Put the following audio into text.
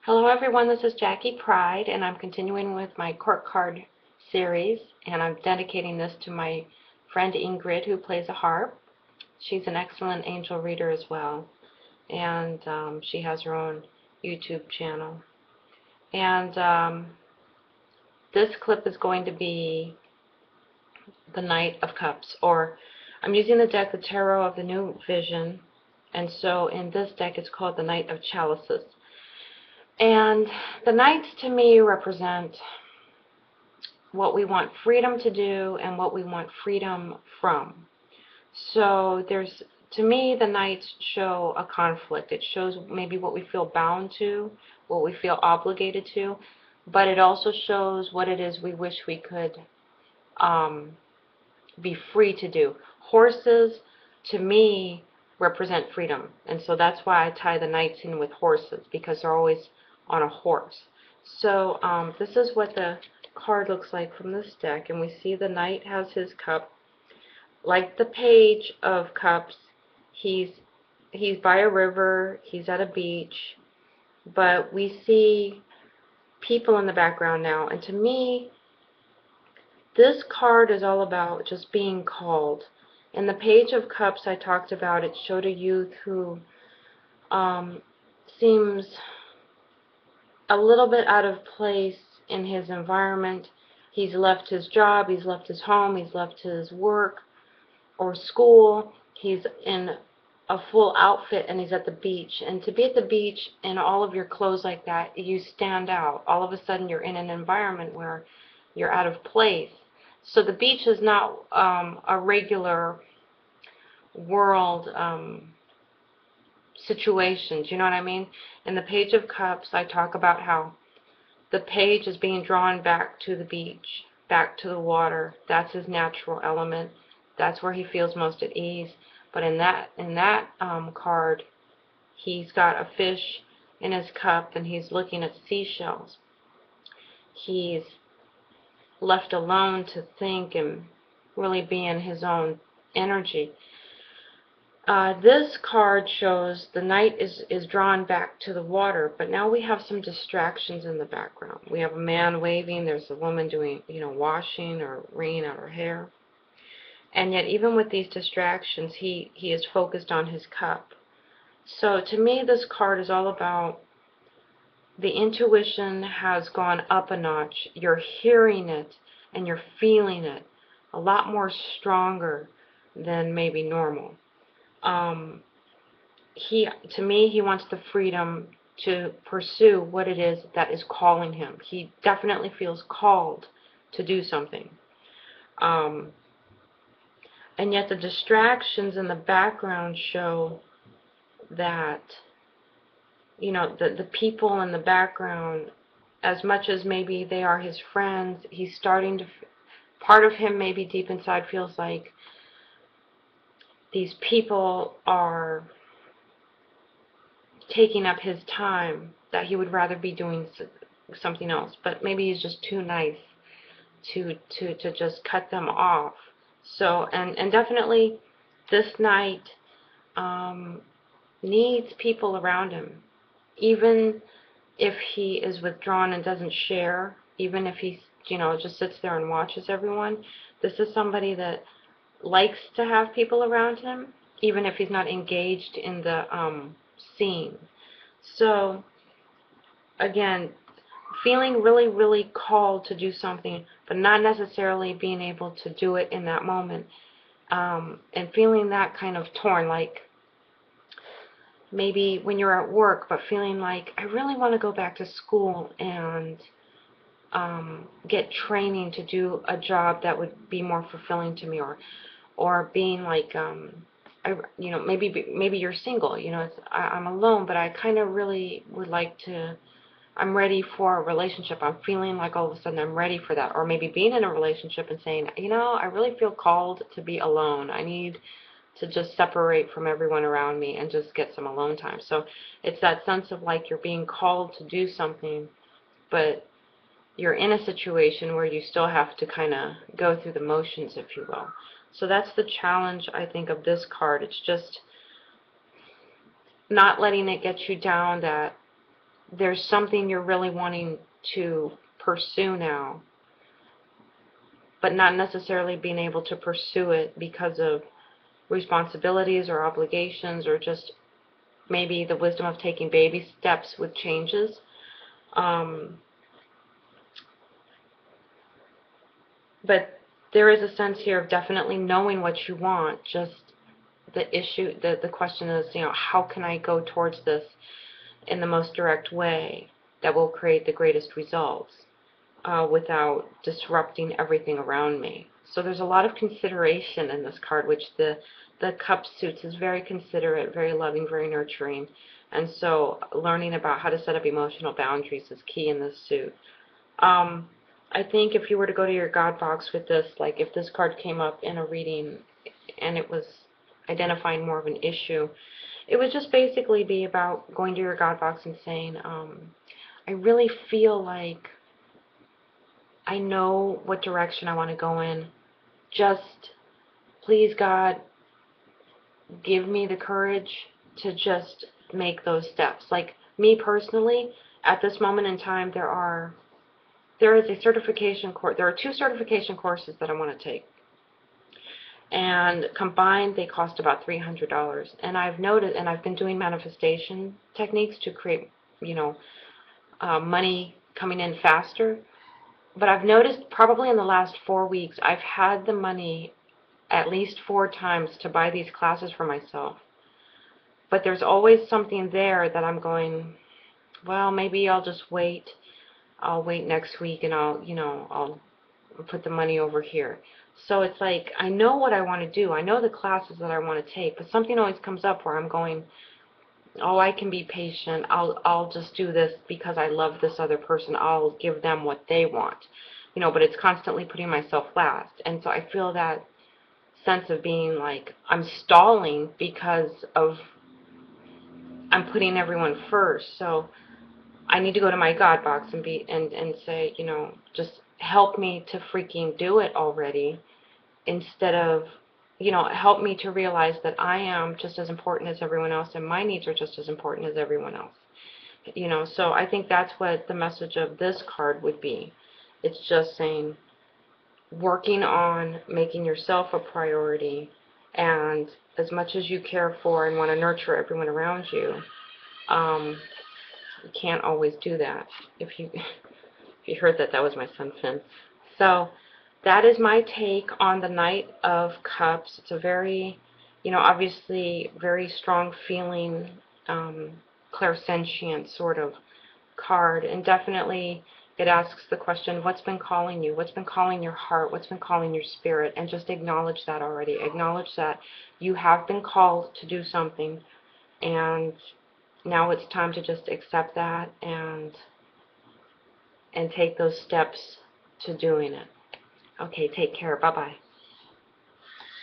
Hello everyone, this is Jackie Pride, and I'm continuing with my court card series, and I'm dedicating this to my friend Ingrid, who plays a harp. She's an excellent angel reader as well, and she has her own YouTube channel. And this clip is going to be the Knight of Cups, or I'm using the deck, the Tarot of the New Vision, and so in this deck it's called the Knight of Chalices. And the Knights to me represent what we want freedom to do and what we want freedom from. So to me, the Knights show a conflict. It shows maybe what we feel bound to, what we feel obligated to, but it also shows what it is we wish we could be free to do. Horses, to me, represent freedom, and so that's why I tie the Knights in with horses, because they're always on a horse. So this is what the card looks like from this deck, and we see the Knight has his cup. Like the Page of Cups, he's by a river, he's at a beach, but we see people in the background now, and to me, this card is all about just being called. In the Page of Cups I talked about, it showed a youth who seems a little bit out of place in his environment. He's left his job, he's left his home, he's left his work or school. He's in a full outfit and he's at the beach. And to be at the beach in all of your clothes like that, you stand out. All of a sudden you're in an environment where you're out of place. So the beach is not a regular world situation. Do you know what I mean? In the Page of Cups, I talk about how the page is being drawn back to the beach, back to the water. That's his natural element. That's where he feels most at ease. But in that card, he's got a fish in his cup and he's looking at seashells. He's left alone to think and really be in his own energy. This card shows the Knight is drawn back to the water, but now we have some distractions in the background. We have a man waving, there's a woman doing, washing or wringing out her hair. And yet even with these distractions, he is focused on his cup. So to me, this card is all about the intuition has gone up a notch. You're hearing it and you're feeling it a lot more stronger than maybe normal. To me, he wants the freedom to pursue what it is that is calling him. He definitely feels called to do something. And yet the distractions in the background show that the people in the background, as much as maybe they are his friends, he's starting to, part of him maybe deep inside feels like these people are taking up his time, that he would rather be doing something else, but maybe he's just too nice to just cut them off. So and definitely this Knight needs people around him. Even if he is withdrawn and doesn't share, even if he just sits there and watches everyone, this is somebody that likes to have people around him, even if he's not engaged in the scene. So again, feeling really, really called to do something, but not necessarily being able to do it in that moment, and feeling that kind of torn, like maybe when you're at work, but feeling like, I really want to go back to school and get training to do a job that would be more fulfilling to me, or being like, maybe you're single. I'm alone, but I kind of really would like to. I'm ready for a relationship. I'm feeling like all of a sudden I'm ready for that. Or maybe being in a relationship and saying, I really feel called to be alone. I need to just separate from everyone around me and just get some alone time. So it's that sense of like you're being called to do something, but you're in a situation where you still have to kind of go through the motions, if you will. So that's the challenge, I think, of this card. It's just not letting it get you down that there's something you're really wanting to pursue now, but not necessarily being able to pursue it because of responsibilities or obligations, or just maybe the wisdom of taking baby steps with changes. Um, but there is a sense here of definitely knowing what you want. Just the question is, how can I go towards this in the most direct way that will create the greatest results without disrupting everything around me. So there's a lot of consideration in this card, which the cup suits is very considerate, very loving, very nurturing. And so learning about how to set up emotional boundaries is key in this suit. I think if you were to go to your God box with this, like if this card came up in a reading and it was identifying more of an issue, it would just basically be about going to your God box and saying, I really feel like I know what direction I want to go in. Just, please, God, give me the courage to just make those steps. Like me personally, at this moment in time, there is a certification course. There are 2 certification courses that I want to take, and combined they cost about $300. And I've noticed, and I've been doing manifestation techniques to create, money coming in faster. But I've noticed probably in the last 4 weeks, I've had the money at least 4 times to buy these classes for myself. But there's always something there that I'm going, well, maybe I'll just wait. I'll wait next week and I'll put the money over here. So it's like, I know what I want to do. I know the classes that I want to take, but something always comes up where I'm going, oh, I can be patient. I'll just do this because I love this other person. I'll give them what they want. But it's constantly putting myself last. And so I feel that sense of being like I'm stalling because of I'm putting everyone first. So I need to go to my God box and say, just help me to freaking do it already, instead of, help me to realize that I am just as important as everyone else and my needs are just as important as everyone else. So I think that's what the message of this card would be. It's just saying, working on making yourself a priority, and as much as you care for and want to nurture everyone around you, you can't always do that. If you heard that, that was my son Finn. So that is my take on the Knight of Cups. It's a very, obviously very strong feeling, clairsentient sort of card, and definitely it asks the question, what's been calling you? What's been calling your heart? What's been calling your spirit? And just acknowledge that already. Acknowledge that you have been called to do something, and now it's time to just accept that and take those steps to doing it. Okay, take care. Bye-bye.